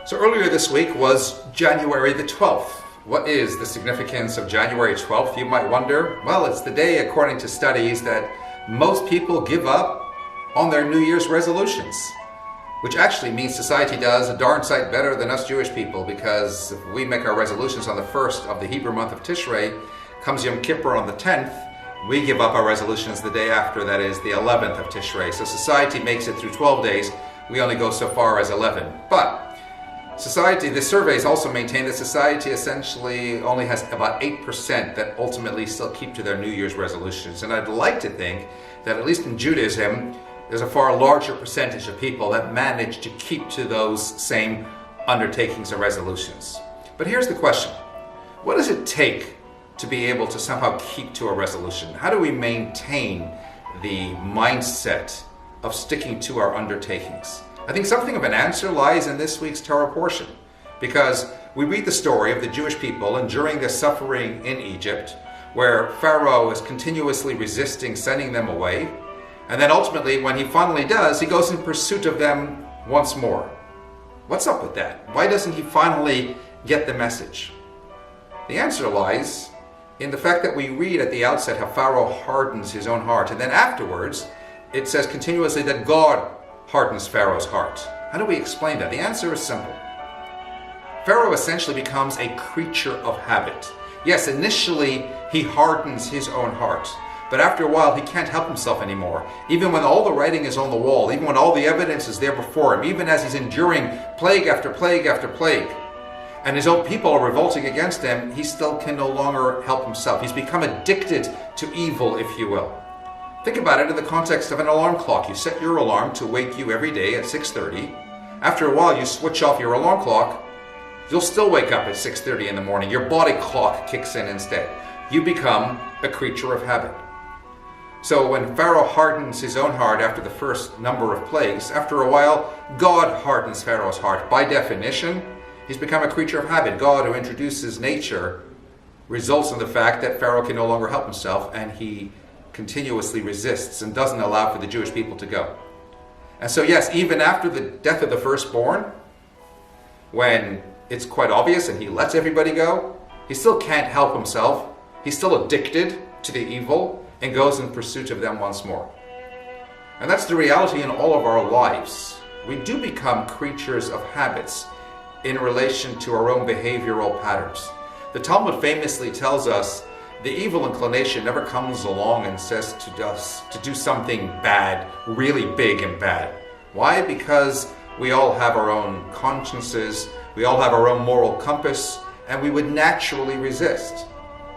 So earlier this week was January the 12th. What is the significance of January 12th, you might wonder? Well, it's the day, according to studies, that most people give up on their New Year's resolutions, which actually means society does a darn sight better than us Jewish people, because if we make our resolutions on the 1st of the Hebrew month of Tishrei, comes Yom Kippur on the 10th, we give up our resolutions the day after, that is the 11th of Tishrei. So society makes it through 12 days, we only go so far as 11. But the surveys also maintain that society essentially only has about 8% that ultimately still keep to their New Year's resolutions. And I'd like to think that at least in Judaism, there's a far larger percentage of people that manage to keep to those same undertakings and resolutions. But here's the question. What does it take to be able to somehow keep to a resolution? How do we maintain the mindset of sticking to our undertakings? I think something of an answer lies in this week's Torah portion, because we read the story of the Jewish people enduring their suffering in Egypt, where Pharaoh is continuously resisting sending them away, and then ultimately when he finally does, he goes in pursuit of them once more. What's up with that? Why doesn't he finally get the message? The answer lies in the fact that we read at the outset how Pharaoh hardens his own heart, and then afterwards it says continuously that God hardens Pharaoh's heart. How do we explain that? The answer is simple. Pharaoh essentially becomes a creature of habit. Yes, initially he hardens his own heart, but after a while he can't help himself anymore. Even when all the writing is on the wall, even when all the evidence is there before him, even as he's enduring plague after plague after plague, and his own people are revolting against him, he still can no longer help himself. He's become addicted to evil, if you will. Think about it in the context of an alarm clock. You set your alarm to wake you every day at 6:30. After a while, you switch off your alarm clock. You'll still wake up at 6:30 in the morning. Your body clock kicks in instead. You become a creature of habit. So when Pharaoh hardens his own heart after the first number of plagues, after a while, God hardens Pharaoh's heart. By definition, he's become a creature of habit. God, who introduces nature, results in the fact that Pharaoh can no longer help himself, and he continuously resists and doesn't allow for the Jewish people to go. And so yes, even after the death of the firstborn, when it's quite obvious and he lets everybody go, he still can't help himself. He's still addicted to the evil and goes in pursuit of them once more. And that's the reality in all of our lives. We do become creatures of habits in relation to our own behavioral patterns. The Talmud famously tells us the evil inclination never comes along and says to us to do something bad, really big and bad. Why? Because we all have our own consciences, we all have our own moral compass, and we would naturally resist.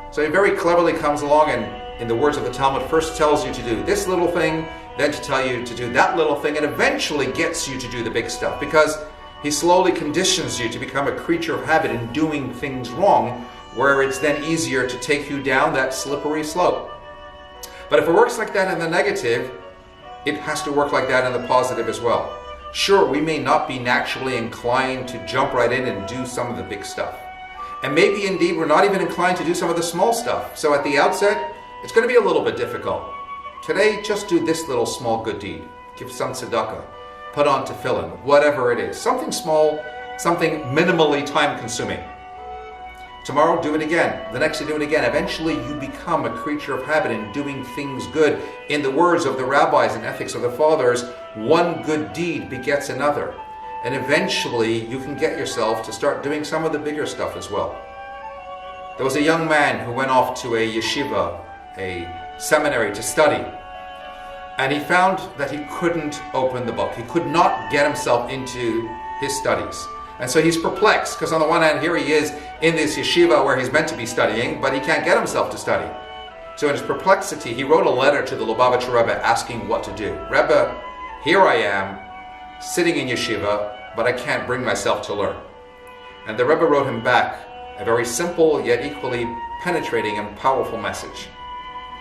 So he very cleverly comes along and, in the words of the Talmud, first tells you to do this little thing, then to tell you to do that little thing, and eventually gets you to do the big stuff, because he slowly conditions you to become a creature of habit in doing things wrong, where it's then easier to take you down that slippery slope. But if it works like that in the negative, it has to work like that in the positive as well. Sure, we may not be naturally inclined to jump right in and do some of the big stuff. And maybe indeed we're not even inclined to do some of the small stuff. So at the outset, it's going to be a little bit difficult. Today, just do this little small good deed. Give some tzedakah. Put on tefillin, whatever it is. Something small, something minimally time consuming. Tomorrow, do it again. The next day, do it again. Eventually, you become a creature of habit in doing things good. In the words of the rabbis and ethics of the fathers, one good deed begets another. And eventually, you can get yourself to start doing some of the bigger stuff as well. There was a young man who went off to a yeshiva, a seminary, to study. And he found that he couldn't open the book. He could not get himself into his studies. And so he's perplexed, because on the one hand, here he is in this yeshiva where he's meant to be studying, but he can't get himself to study. So in his perplexity, he wrote a letter to the Lubavitcher Rebbe asking what to do. Rebbe, here I am, sitting in yeshiva, but I can't bring myself to learn. And the Rebbe wrote him back a very simple yet equally penetrating and powerful message.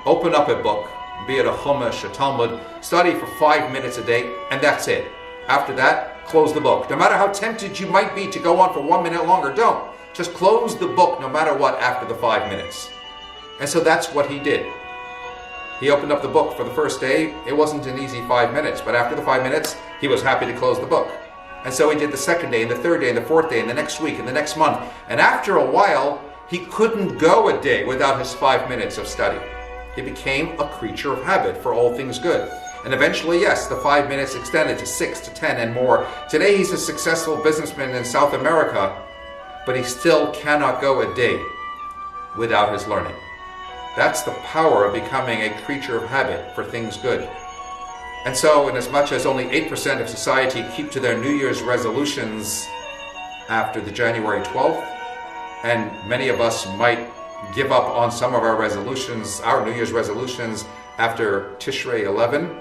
Open up a book, be it a Chumash, a Talmud, study for 5 minutes a day, and that's it. After that, close the book. No matter how tempted you might be to go on for 1 minute longer, don't. Just close the book no matter what after the 5 minutes. And so that's what he did. He opened up the book for the first day. It wasn't an easy 5 minutes, but after the 5 minutes, he was happy to close the book. And so he did the second day, and the third day, and the fourth day, and the next week, and the next month. And after a while, he couldn't go a day without his 5 minutes of study. He became a creature of habit for all things good. And eventually, yes, the 5 minutes extended to 6 to 10 and more. Today, he's a successful businessman in South America, but he still cannot go a day without his learning. That's the power of becoming a creature of habit for things good. And so, in as much as only 8% of society keep to their New Year's resolutions after the January 12th, and many of us might give up on some of our resolutions, our New Year's resolutions, after Tishrei 11,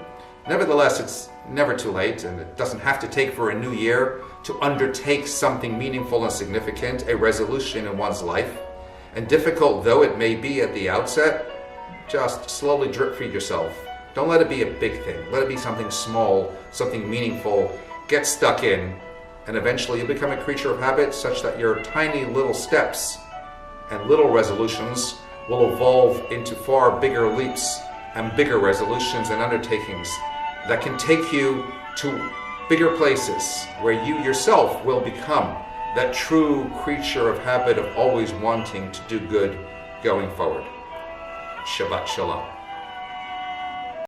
nevertheless, it's never too late, and it doesn't have to take for a new year to undertake something meaningful and significant, a resolution in one's life. And difficult though it may be at the outset, just slowly drip feed yourself. Don't let it be a big thing. Let it be something small, something meaningful. Get stuck in, and eventually you'll become a creature of habit such that your tiny little steps and little resolutions will evolve into far bigger leaps and bigger resolutions and undertakings that can take you to bigger places where you yourself will become that true creature of habit of always wanting to do good going forward. Shabbat Shalom.